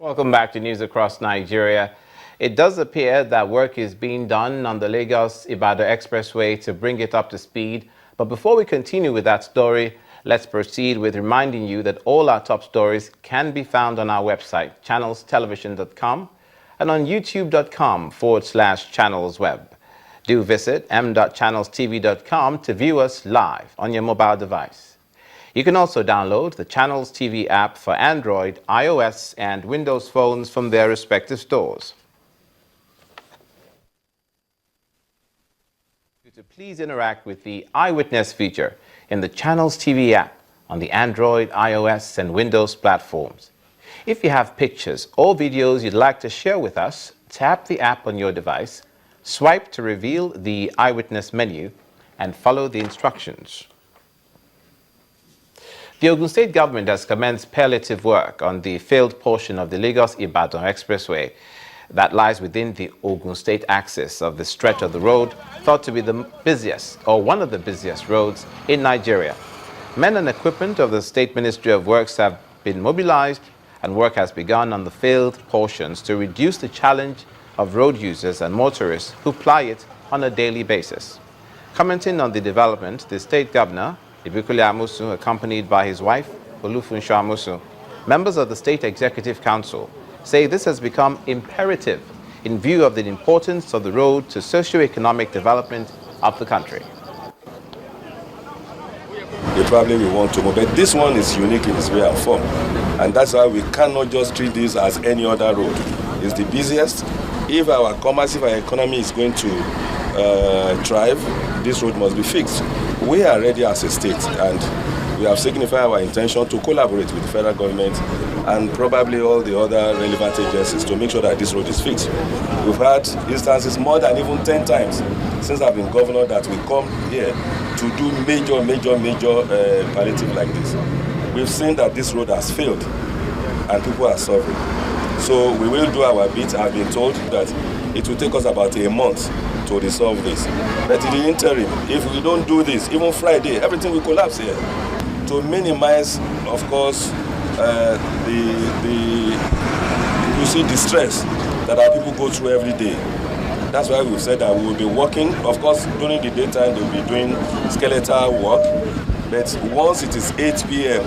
Welcome back to News Across Nigeria. It does appear that work is being done on the Lagos-Ibadan Expressway to bring it up to speed. But before we continue with that story, let's proceed with reminding you that all our top stories can be found on our website, channelstelevision.com, and on youtube.com/channelsweb. Do visit m.channelstv.com to view us live on your mobile device. You can also download the Channels TV app for Android, iOS, and Windows phones from their respective stores. To please interact with the Eyewitness feature in the Channels TV app on the Android, iOS, and Windows platforms. If you have pictures or videos you'd like to share with us, tap the app on your device, swipe to reveal the Eyewitness menu, and follow the instructions. The Ogun State government has commenced palliative work on the failed portion of the Lagos-Ibadan Expressway that lies within the Ogun State axis of the stretch of the road thought to be the busiest or one of the busiest roads in Nigeria. Men and equipment of the State Ministry of Works have been mobilized and work has begun on the failed portions to reduce the challenge of road users and motorists who ply it on a daily basis. Commenting on the development, the state governor, Ibukule Amusu, accompanied by his wife, Olufunsho Amusu, members of the State Executive Council, say this has become imperative in view of the importance of the road to socio-economic development of the country. They probably will want to move, but this one is unique in its way and form, and that's why we cannot just treat this as any other road. It's the busiest. If our commerce, if our economy is going to thrive, this road must be fixed. We are ready as a state, and we have signified our intention to collaborate with the federal government and probably all the other relevant agencies to make sure that this road is fixed. We've had instances more than even 10 times since I've been governor that we come here to do major palliative like this. We've seen that this road has failed and people are suffering. So we will do our bit. I've been told that it will take us about a month to resolve this. But in the interim, if we don't do this, even Friday, everything will collapse here. To minimize, of course, the stress that our people go through every day. That's why we've said that we will be working. Of course, during the daytime, they will be doing skeletal work. But once it is 8 p.m.,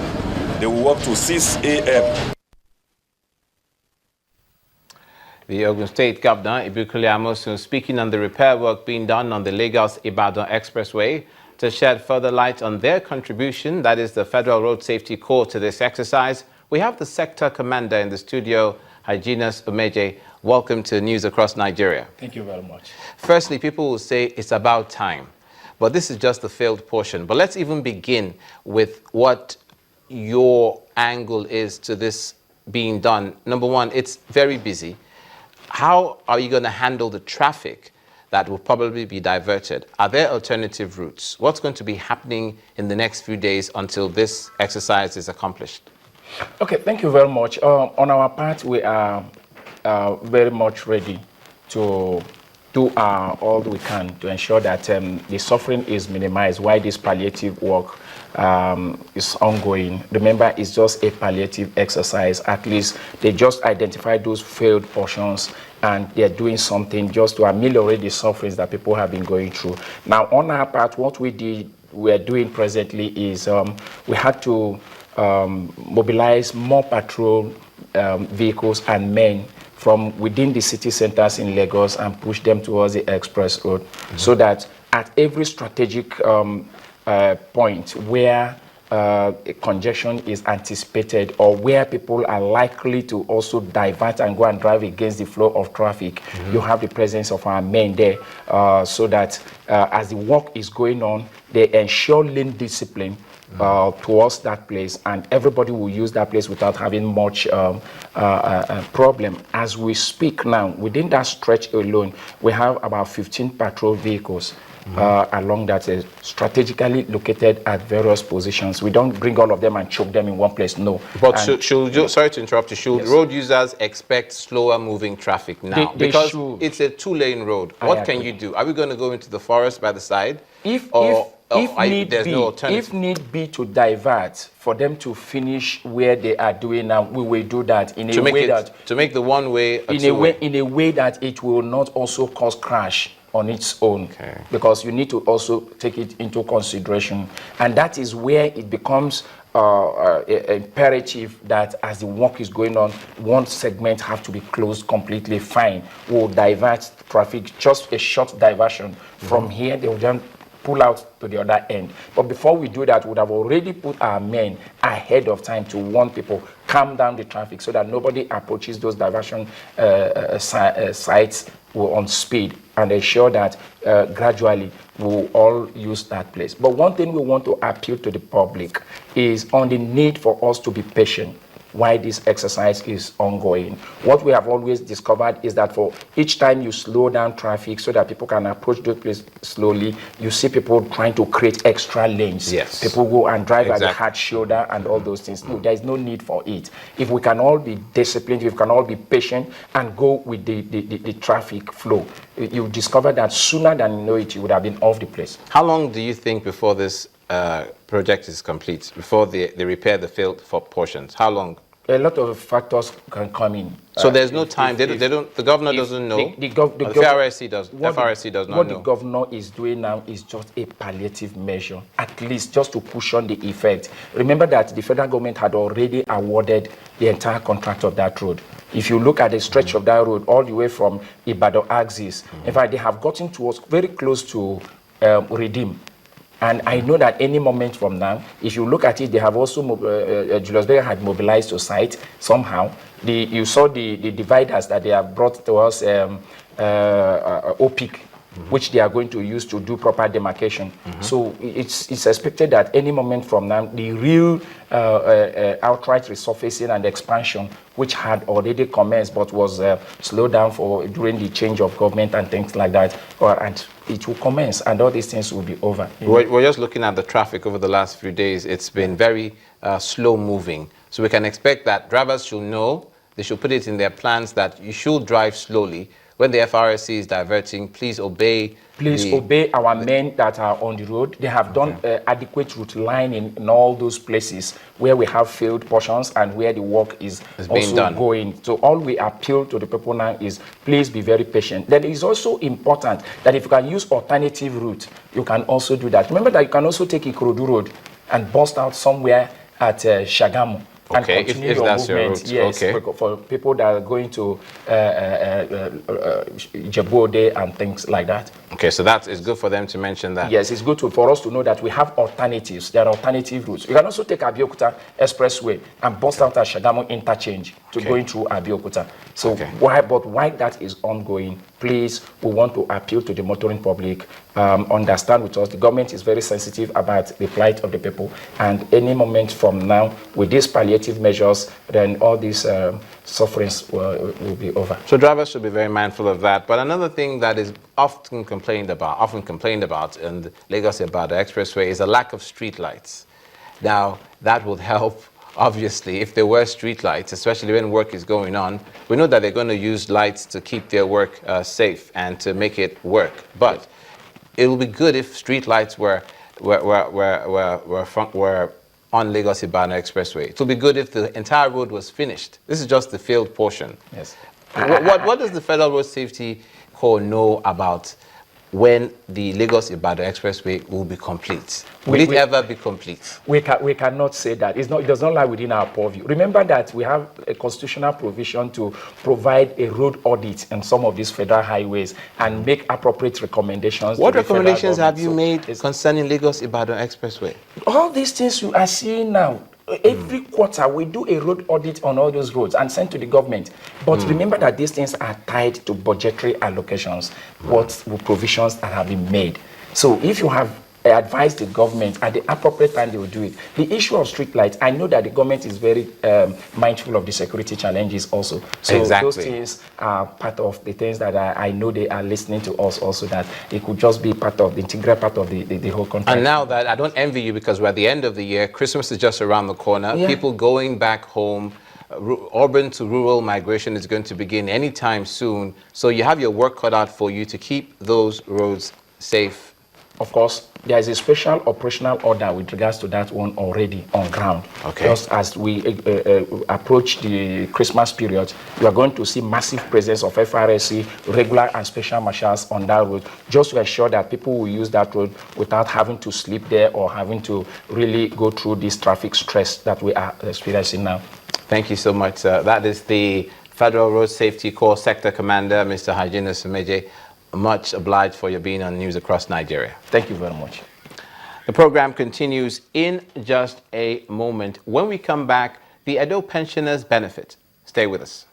they will work to 6 a.m. The Ogun State Governor, Ibukule Amusu, speaking on the repair work being done on the Lagos-Ibadan Expressway to shed further light on their contribution, that is the Federal Road Safety Corps, to this exercise. We have the sector commander in the studio, Hyginus Umeje. Welcome to News Across Nigeria. Thank you very much. Firstly, people will say it's about time, but this is just the failed portion. But let's even begin with what your angle is to this being done. Number one, it's very busy. How are you going to handle the traffic that will probably be diverted? Are there alternative routes? What's going to be happening in the next few days until this exercise is accomplished? Okay, thank you very much. On our part, we are very much ready to do all we can to ensure that the suffering is minimized while this palliative work is ongoing. Remember, it's just a palliative exercise. At least they just identified those failed portions and they're doing something just to ameliorate the sufferings that people have been going through. Now, on our part, what we are doing presently is we had to mobilize more patrol vehicles and men from within the city centers in Lagos and push them towards the express road, so that at every strategic point where a congestion is anticipated or where people are likely to also divert and go and drive against the flow of traffic, you have the presence of our men there, so that as the work is going on, they ensure lane discipline towards that place, and everybody will use that place without having much problem. As we speak now, within that stretch alone, we have about 15 patrol vehicles along that, strategically located at various positions. We don't bring all of them and choke them in one place, no. But sorry to interrupt you, should road users expect slower moving traffic now? Because it's a two-lane road. What can you do? Are we going to go into the forest by the side? there's no alternative. If need be to divert for them to finish where they are doing now, we will do that in a way that to make the one way in a way that it will not also cause crash on its own, because you need to also take it into consideration, and that is where it becomes imperative that as the work is going on, one segment have to be closed completely. Fine, we'll divert traffic, just a short diversion from here. They will then pull out to the other end. But before we do that, we would have already put our men ahead of time to warn people, calm down the traffic so that nobody approaches those diversion sites on speed, and ensure that gradually we'll all use that place. But one thing we want to appeal to the public is on the need for us to be patient while this exercise is ongoing. What we have always discovered is that for each time you slow down traffic so that people can approach the place slowly, you see people trying to create extra lanes. Yes. People go and drive at the hard shoulder and all those things. No, there is no need for it. If we can all be disciplined, if we can all be patient and go with the traffic flow, you discover that sooner than you know it, you would have been off the place. How long do you think before this project is complete, before they repair the failed portions? How long? A lot of factors can come in. So there's no time. The governor doesn't know. The FRSC does. FRSC does not know. What the governor is doing now is just a palliative measure, at least just to cushion the effect. Remember that the federal government had already awarded the entire contract of that road. If you look at the stretch of that road all the way from Ibadan axis, in fact, they have gotten to us very close to Redeem. And I know that any moment from now, if you look at it, they have also, Julius Berger had mobilized to site somehow. You saw the dividers that they have brought to us, OPIC, which they are going to use to do proper demarcation. So it's expected that any moment from now, the real outright resurfacing and expansion, which had already commenced but was slowed down during the change of government and things like that, and it will commence, and all these things will be over. We're just looking at the traffic over the last few days. It's been very slow moving. So we can expect that drivers should know, they should put it in their plans that you should drive slowly. When the FRSC is diverting, please obey. Please obey our men that are on the road. They have done adequate route lining in all those places where we have failed portions and where the work is also done. Going. So all we appeal to the people now is please be very patient. Then it is also important that if you can use alternative route, you can also do that. Remember that you can also take Ikorodu Road and bust out somewhere at Shagamu. Okay, and continue if your that's movement. your route. Yes, okay. For people that are going to Jebode and things like that. Okay, so that is good for them to mention that. Yes, it's good for us to know that we have alternatives. There are alternative routes. You can also take Abeokuta Expressway and bust out at Shagamu interchange to going through Abeokuta. So why that is ongoing, please, we want to appeal to the motoring public. Understand with us, the government is very sensitive about the plight of the people, and any moment from now, with these palliative measures, then all these sufferings will be over. So drivers should be very mindful of that. But another thing that is often complained about in the Lagos-Ibadan Expressway is a lack of street lights. Now, that would help, obviously, if there were street lights, especially when work is going on. We know that they're going to use lights to keep their work safe and to make it work. But it would be good if street lights were on Lagos-Ibadan Expressway. It would be good if the entire road was finished. This is just the failed portion. Yes. What does the Federal Road Safety Corps know about when the Lagos-Ibadan Expressway will be complete? Will it ever be complete? We cannot say that. It does not lie within our purview. Remember that we have a constitutional provision to provide a road audit on some of these federal highways and make appropriate recommendations. What recommendations have you made concerning Lagos-Ibadan Expressway? All these things you are seeing now. Every quarter, we do a road audit on all those roads and send to the government. But remember that these things are tied to budgetary allocations, what provisions that have been made. So if you have advised the government at the appropriate time, they will do it. The issue of street lights, I know that the government is very mindful of the security challenges also. So those things are part of the things that I know they are listening to us also, that it could just be part of the integral part of the whole contract. And now that I don't envy you, because we're at the end of the year, Christmas is just around the corner. Yeah. People going back home, urban to rural migration is going to begin anytime soon. So you have your work cut out for you to keep those roads safe of course, there is a special operational order with regards to that one already on ground. Okay. Just as we approach the Christmas period, you are going to see massive presence of FRSC, regular and special marshals on that road, just to ensure that people will use that road without having to sleep there or having to really go through this traffic stress that we are experiencing now. Thank you so much, sir. That is the Federal Road Safety Corps Sector Commander, Mr. Hajina Sumeje. Much obliged for your being on News Across Nigeria. Thank you very much. The program continues in just a moment. When we come back, the Edo pensioners benefit. Stay with us.